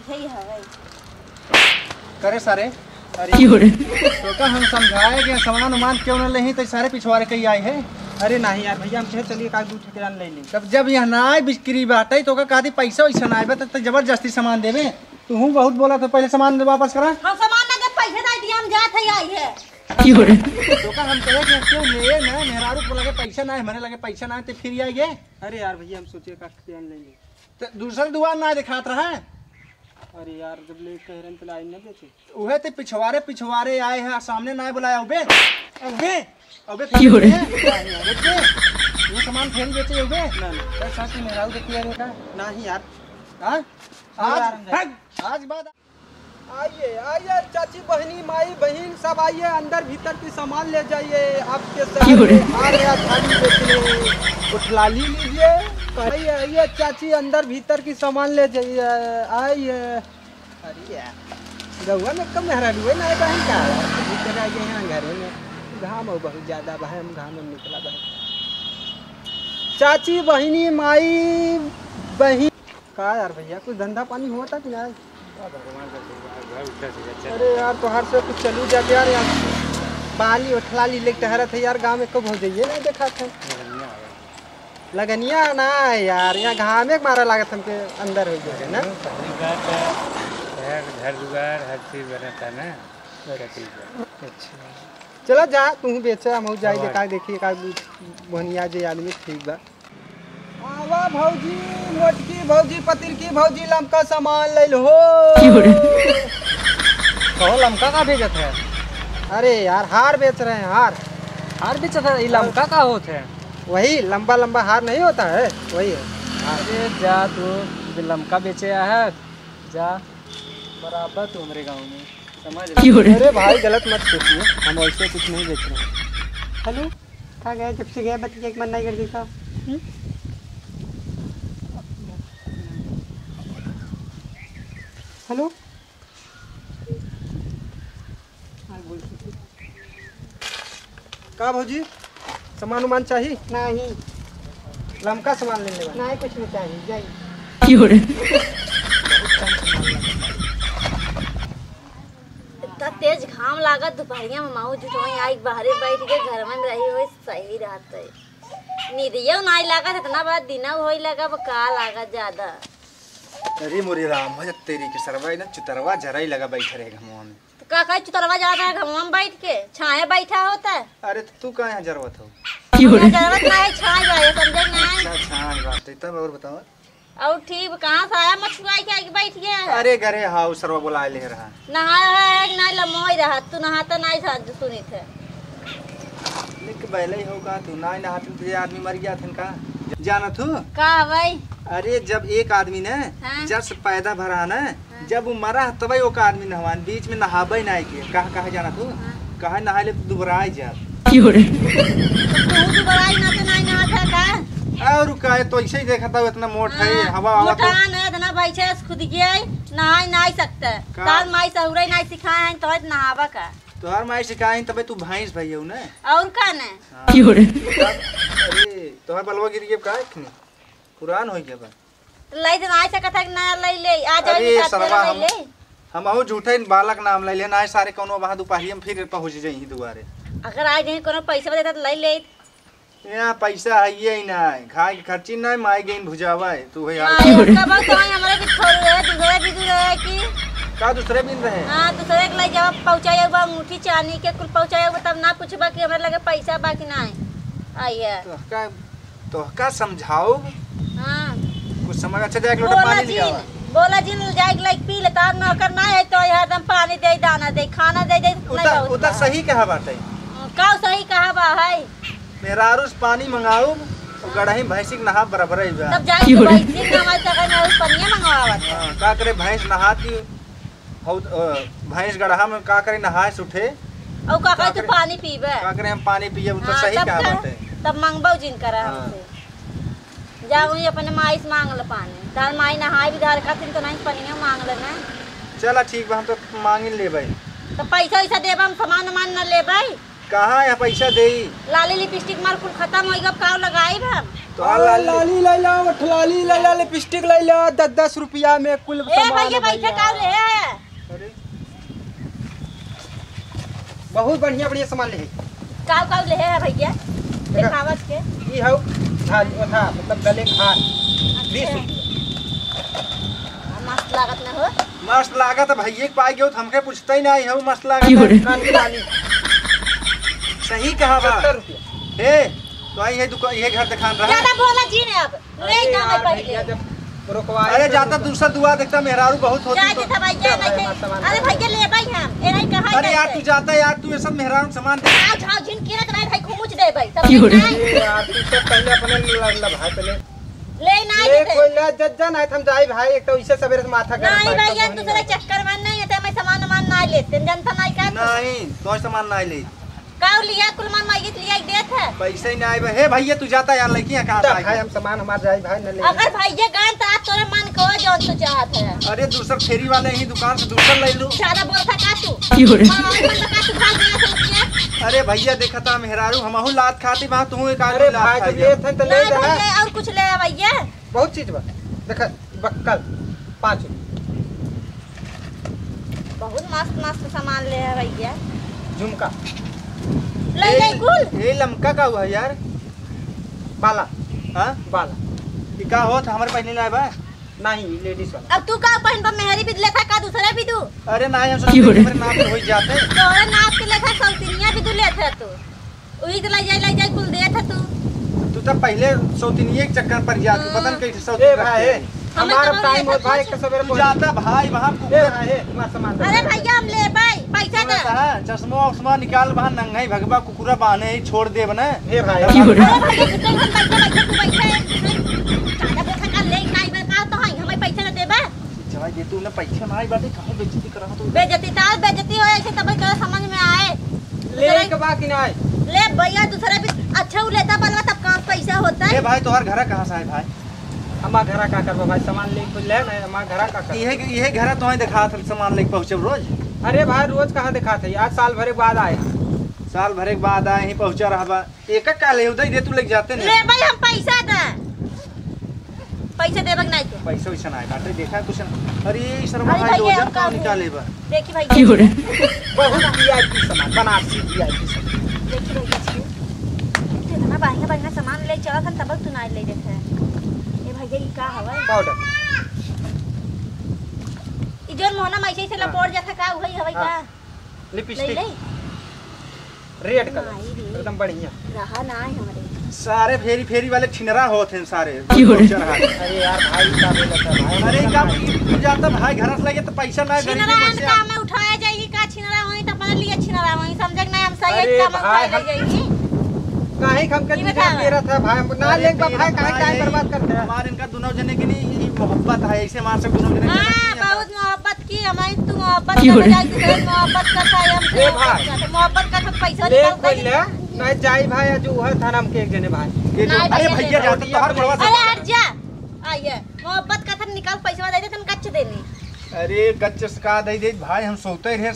है हवे करे सारे अरे तो का हम समझाए कि सामान उमान क्यों न लेही तो सारे पिछवाड़े कहीं आए है। अरे नहीं यार भैया, हम कहे चलिए कागज दूध ठेकेदार ले ली। तब जब यहाँ ना आए बिक्री बाटे तो का कहती पैसा वैसा ना आए तो जबरदस्ती सामान देवे। तू बहुत बोला तो पहले सामान वापस करा। हम सामान ना जब पैसे दे दिए हम जात है आई है। तो का हम कहे कि क्यों ले ना मेहरारू को लगे पैसा ना है, हमारे लगे पैसा ना है तो फिर आइए। अरे यार भैया, हम सोचे कागज ले लेंगे तो दूसरी दुकान ना दिखात रहा है। अरे यार जब ले कह रहे हैं तो लाई ना बेचे। उहे तो पिछवाड़े आए हैं, सामने ना बुलाया उबे उबे उबे ये सामान फेल बेचे उबे ना ना साथ में मेहरारू को किया का नहीं यार। हां आज बात आइए आइए चाची बहनी माई बहन सब आइए, अंदर भीतर की सामान ले जाइए। आपके आ गया थाली बेचने, उठलाली लीजिए। आइए आइए चाची, अंदर भीतर की सामान ले जाइए। आइए। अरे यार गौवा में कम मेहरारू है ना बहन का भीतर आ गए हैं घर में। घाम हो बहुत ज्यादा भाई, हम घाम में निकला भाई। चाची बहनी माई बहन का यार भैया कुछ धंधा पानी होता कि नहीं? अरे यार तोहार से कुछ चलू जाके यार बाली उठलाली लेके टहरत है यार। गाँव में कब हो जाइए नहीं देखा था लगनिया ना यार, यहाँ घामे मारा लागत हमके अंदर हो गए ना। घर दुआर हर चीज बनता ना। अच्छा चलो जा तू बेचे, हम जाई देखा देखिए का बनिया जे आदमी ठीक बा। आवा भौजी मोटकी भौजी पतिर की भौजी लमका सामान ले लो। तो लमका का भेजत है? अरे यार हार बेच रहे हैं। हार बेचत है? ये लमका का होता है? वही लंबा लंबा हार नहीं होता है वही है। अरे जा तू लमका बेचे है जा, बराबर तू हमारे गाँव में समझ रहे। अरे भाई गलत मत सोचिए, हम वैसे कुछ नहीं बेच रहे हैं। हेलो कहाँ गए? जब से गए बच्चे एक मन नहीं कर देखा। हेलो का भौजी सामान उमान चाहिए? नहीं लमका सामान लेने वाला नहीं, कुछ नहीं चाहिए जाइए। इतना तेज घाम लागत दोपहरिया में माऊ जुट वहीं आई बाहर बैठ के घर में रही हुई सही रहत है। नींदियो नहीं लागत, इतना बड़ा दिन होई लगा का लागत ज्यादा। अरे मोरी राम हो तेरी के सरवा ना चुतरवा जरा ही लगा बैठे रहे घमवा में। तो का चुतरवा जाता है घमवा में बैठ के, छाए बैठा होता है। अरे तू कहाँ यहाँ जरूरत हो? जरूरत नहीं, छाए जाए समझे नहीं। छाए बात तब और बताओ। और ठीक कहाँ से आया मछुआई के आके बैठ गया है? अरे घरे हाउ सरवा बुला ले रहा नहाया है कि नहीं लमोई रहा? तू नहाता नहीं था सुनी थे लेकिन पहले ही होगा तू ना नहाते तुझे आदमी मर गया था का जाना तू का भाई? अरे जब एक आदमी ने जब से पैदा भरा ना जब वो मरा तभी वो आदमी नहवान बीच में नहाबे नहीं के कहा जाना तू कहा नहा ले दुबराई जा और का तो ऐसे ही देखा था इतना मोट है हवा आवा तो इतना भाई छे खुद के नहा नहीं सकता तार माई सहुरे नहीं सिखाए हैं तो नहावा का तोहर माई सिखाई तबे तू भैंस भई हो ना और का ने। अरे तोहर बलवा गिर गया का इतनी पुरान हो गया बा लई तो नहीं सकता है ना ले ले आ जाए अरे सरवा ले हम हो झूठे बालक नाम ले लेना है सारे कोनो वहां दोपहरी में फिर पहुंच जाई दुआरे। अगर आज नहीं कोनो पैसा देता तो ले ले। यहाँ पैसा है ही नहीं खाए की खर्ची नहीं माई गई भुजावा है तू है यार कब तो हमारे भी छोड़ रहे दूसरे भी रहे कि का दूसरे दिन रहे। हां दूसरे के ले जब पहुंचाया बा मुठी चानी के कुल पहुंचाया तब ना पूछबा कि हमरा लगे पैसा बाकी नहीं आइए तो का समझाओ। हां कुछ समझ अच्छा जाए एक लोटा पानी ले आओ। बोला जिन जाए लाइक पी लेता नौकर ना है तो हरदम पानी दे दाना दे खाना दे उधर सही कहा बात है का सही कहा बा है मेहरारूस पानी मंगाऊ गड़ही भैंसी नहा बराबर है तब जाके भैंसी का हमारे तक में पनिया मंगवावत हां का करे भैंस नहाती हो भैंस गड़हा में का करे नहाए सुठे और का करे तू पानी पीबे का करे हम पानी पिए तो सही कहा बात है तब मांगबो जिन करा हमसे जाओ अपने माई से मांग ले पानी तार माई नहाए भी धार खातिर तो नहीं पनिया मांग ले ना। चला ठीक बा हम तो मांग ले भाई तो पैसा वैसा देबा हम सामान मान न ले भाई कहाँ है पैसा दे? लाली लिपस्टिक मार कुल खत्म हो गया, काव लगाई हम। तो लाली ले लो, ठलाली ले लो, लिपस्टिक ले लो, 10-10 रुपया में कुल ए भैया पैसा काव ले है? अरे बहुत बढ़िया बढ़िया सामान ले। काव ले है भैया? दिखावत के ई हौ झाल ओथा मतलब गले खार 20 रुपया। मस्त लागत न हो। मस्त लागत भैया के पाई गयो, हमके पूछता ही नहीं हो। मस्त लागत कान की लाली सही कहा बा 70 रुपया। ए तो आई है दुकान, ये घर दिखान रहा ज्यादा बोला जी ने अब ले अरे जाओ यार पहले। भैया जब रुकवाए अरे जाता दूसरा दुआ देखता मेहरारू बहुत होती जा तो। जे भैया नहीं। अरे भैया ले भाई हम ए नहीं कहा। अरे यार तू जाता यार, तू ये सब मेहरारू सामान दे। आओ झाओ जिन किरा नहीं भाई खुमुच दे भाई सब ए नहीं यार तू सब पहले अपने लड़ला भाई पहले ले नहीं ले दे। कोई ले जज्जा नहीं हम जाई भाई। एक तो इसे सवेरे से माथा गरम नहीं भाई, भैया तो दूसरे चक्कर में नहीं है, मैं सामान नहीं लेते जनता नहीं का। नहीं तो सामान नहीं ले। काव लिया कुल मन माइगित लिया देत है। पैसे ही नहीं आए। हे भैया तू जाता यार, लड़कियां कहाँ से भाई आई? हम सामान हमार जाई भाई न ले। अगर भैया गान तो आज तोरा मन को जो तू चाहत है। अरे दूसर फेरी वाले ही दुकान से दूसर ले लू। ज्यादा बोलता का तू भाग गया। अरे भैया देखा था मेहरारू हमहू लात खाती वहाँ तू एक अरे आदमी भाई लात तो ले थे तो ले नहीं जाना। भैया और कुछ ले भैया। बहुत चीज बा देखा बक्कल 5 रुपया। बहुत मस्त मस्त सामान ले है भैया। झुमका ले ले कुल। ये लमका का हुआ यार? बाला हाँ बाला ये का हो था हमारे पहले लाए बा? नहीं लेडीज वाला। अब तू का पहन पर मेहरी भी लेता का दूसरा भी तू। अरे नहीं हम सब मेरे नाम पे हो जाते। तोरे नाप के लेता सौतिनिया भी तू लेता तू। वही तो ले जाए कुल दे था तू। तू तो पहले सौतिनिये के चक्कर पर जा, तू पता नहीं कैसे ए सौतिन भाई हमारा टाइम हो भाई के सवेरे तू जाता भाई वहाँ ए भाई हमारा सामान दे। अरे भैया हम ले भाई पैसा दे। चश्मा उश्मा निकाल वहाँ नंगाई भगवा कुकुरा बांधे ही छोड़ दे बना। ए भाई अरे भैया कितने हम पैसा तू पैसा ज्यादा पैसा का ले काई में का तो है हमें पैसा न देबा। जवाई दे तू ने पैसा नहीं बाटे काहे बेइज्जती करा तू? बेइज्जती हो ऐसे तब तो समझ में आए। ले के बाकी नहीं ले भैया दूसरा भी अच्छा वो लेता बलवा तब कहाँ पैसा होता ए है। भाई तोहर घर कहाँ से है भाई? हमारा घरा का करबा भाई सामान ले कुछ ले नहीं हमारा घरा का कर। ये घर तो ही दिखा था सामान लेके पहुँचे रोज। अरे भाई रोज कहाँ दिखाते आज साल भर के बाद आए। साल भर के बाद आए ही पहुँचा रहा बा। एक का ले उधर दे तू लेके जाते ले नहीं। भाई हम पैसा दे। पैसा देबक नहीं तो पैसा वैसा नहीं बाटे देखा कुछ न। अरे ये शर्मा अरे भाई भैया, डोजर हम कहाँ का निकाले बा? देखी भैया बहुत वीआईपी सामान बनारसी वीआईपी सामान। देखी भैया छी इतना बढ़िया बढ़िया सामान ले चला था तब तू नहीं ले देते। ये भैया ये का हवा पाउडर ई जोन मोहना माइसे से लपोड़ जाता का वही हवा का ले लिपस्टिक ले रेड कलर एकदम बढ़िया। रहा ना है हमारे। सारे फेरी वाले छिनरा होते हैं सारे। अरे यार भाई का बोलता भाई अरे का तू जाता भाई घर से लगे तो पैसा ना छिनरा का में उठाया जाएगी का छिनरा वही तो अपने लिए छिनरा वही समझ नहीं हम सही अरे काम भाई, उठाई जाएगी। काहे हम के ये तुझे बता। दे रहा था भाई हमको ना ले भाई काहे टाइम बर्बाद करते हैं। हमारे इनका दोनों जने की नहीं मोहब्बत है, ऐसे मार से दोनों जने हां बहुत मोहब्बत की हमारी तू मोहब्बत कर जाए तू मोहब्बत करता है हम ए भाई। मोहब्बत का पैसा ले निकालता कोई ले नहीं जाई भाई जो है थाना में के एक जने भाई। नहीं अरे भैया, भैया जाता तो हर बड़वा अरे हट जा आइए मोहब्बत का था निकाल पैसा दे दे तुम कच्चे देनी। अरे गच्च का दे दे भाई हम सोते रहे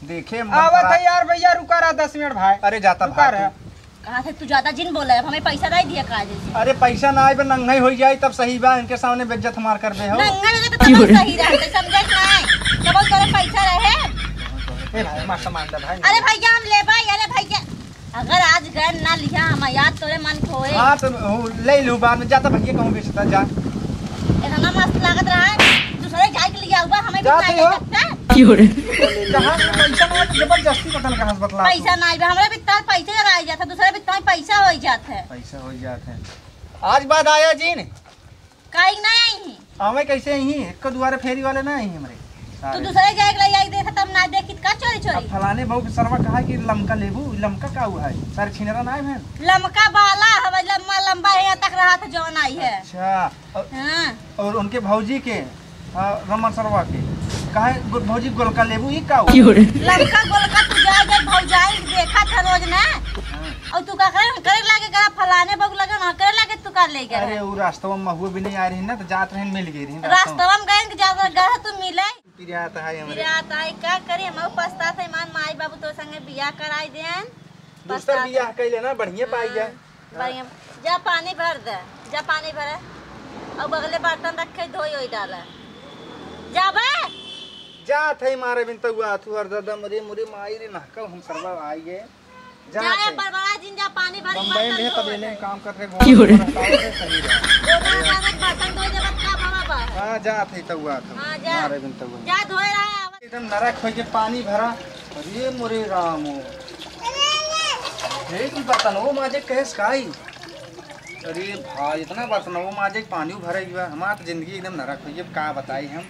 देखे मन आवत खराब। है यार भैया रुका रहा 10 मिनट भाई। अरे जाता रुका भाई रहा तू। कहां से तू ज्यादा जिन बोला है हमें पैसा नहीं दिया काज से। अरे पैसा ना आए पर नंगाई हो जाए तब सही बा, इनके सामने बेइज्जत हमार कर दे हो। नंगा लगे तो तब सही रहते समझे नहीं तब तोरे पैसा रहे। ए भाई हमारा सामान दे भाई। अरे भैया हम ले भाई अरे भैया अगर आज गए ना लिया हम याद तोरे मन खोए हाँ तो ले लू बाद में जाता भैया कहूँ बेचता जा। इतना मस्त लागत रहा है दूसरे जाए के लिया हुआ हमें भी जाते नहीं हो? सकता कहाँ से पैसा ना जबरदस्ती पता कहाँ से बतला पैसा नहीं हमारा भी तार पैसे रह जाता दूसरे भी तार पैसा हो जाता है पैसा हो जाते हैं। आज बाद आया जी ने काई नहीं आई हमें कैसे ही एक दुआरे फेरी वाले ना ही हमारे तू सारे। दूसरे जाए के लिया देखा तब ना देखी का चोरी अब चोरी फलाने बहु के सरवा कहा कि लमका लेबू, लमका का हुआ है सारे छिनरा ना है। लमका बाला हवा लम्बा लंबा है तक रहा था जौन आई है। अच्छा हाँ और उनके भौजी के रमन सरवा के कहा भौजी गोलका लेबू ये का हुआ? लमका गोलका तू जाए भौजाई देखा था रोज ना और तू का करे लागे करा फलाने बग लगे ना करे लागे तू कर ले गया अरे वो रास्ता में महुआ भी नहीं आ रही ना तो जात रहे मिल गई रही रास्ता में गए ज्यादा गए तू मिले पिरियात है हमारे। बिरात आई का करे हम पछता थे मान माई बाबू तो संगे बियाह कराई देन दूसरा बियाह कैले ना बढ़िया पाई जाए। बढ़िया जा पानी भर दे, जा पानी भरे और बगले बर्तन रखे धोई होई डाला जा बे जा थे मारे बिन तगुआ तू हर दादा मरे मुरे माई रे नाका हम सरवा आई गए जा जा बड़बड़ा जिन जा पानी भर बम्बई में तबेले काम कर रहे सही रहा बर्तन धोई दे बच्चा बाबा बा। हां जा थे तगुआ हां जा मारे बिन तगुआ जा धोए रहा एकदम नरक हो के पानी भरा। अरे मोरे रामो हे की बर्तन वो माजे कहेस काई। अरे भाई इतना बर्तन वो माजे पानी भरे हुआ हमार तो जिंदगी एकदम नरक हुई। अब का बताई हम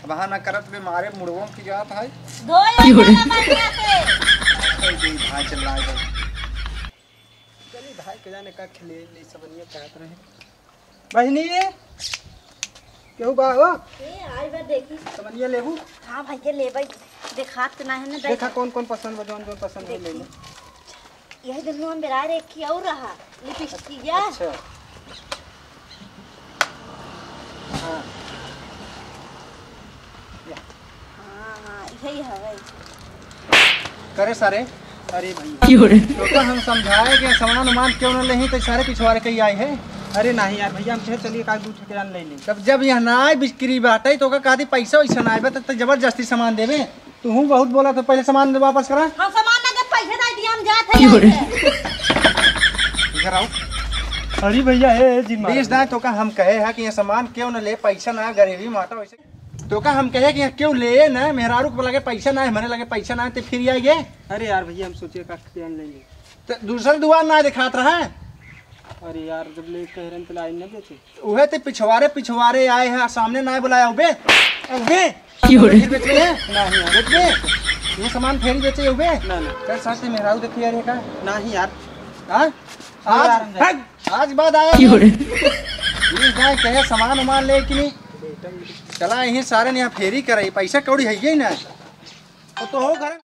वहां न करत में मारे मुड़वों की जात है धोए बढ़िया से भाई चला गए चली भाई के जाने का खेले ले सबनिया कहत रहे बहनी केहू बा हो ए आई बा देखी सबनिया लेबू। हां भाई के ले भाई देखात ना है ना देखा कौन कौन पसंद बा जौन जौन पसंद है ले ले। यही दोनों हम बेरा रे की और रहा लिपस्टिक या अच्छा हां हां यही है करे सारे। अरे भैया तो हम समझाए कि सामान उमान क्यों न लेही तो सारे पिछवाड़े कहीं आए है। अरे नहीं यार भैया हम कहे चलिए का दू ठेकेदार ले ले। तब जब यहाँ ना आए बिक्री बाटे तो का कहती पैसा वैसा ना आए तो जबरदस्ती सामान देवे। तू बहुत बोला तो पहले सामान वापस करा। हम सामान ना के पैसे दे दिया हम जात है इधर आओ अरे भैया हे जी बीस दाए तो का हम कहे है कि ये सामान क्यों न ले पैसा ना गरीबी माता वैसे तो का हम कहे कि यहाँ क्यों ले ना मेहरारू को लगे पैसा ना है हमारे लगे पैसा ना है तो फिर आइए। अरे यार भैया हम सोचे का ठेकेदार ले ले तो दूसरा दुकान ना दिखात रहा है। अरे यार जब ले कह रहे तो लाई ना बेचे उहे तो पिछवाड़े आए हैं सामने ना बुलाया उबे उबे फिर बेच ले नहीं यार बेच ले ये सामान फेरी बेचे उबे ना ना कर साथ में मेहरारू देखिए अरे का नहीं यार हाँ आज बाद आया ये कहे सामान उमान ले कि नहीं चला यही सारे ने यहाँ फेरी कराई पैसा कौड़ी है ही ना तो हो घर।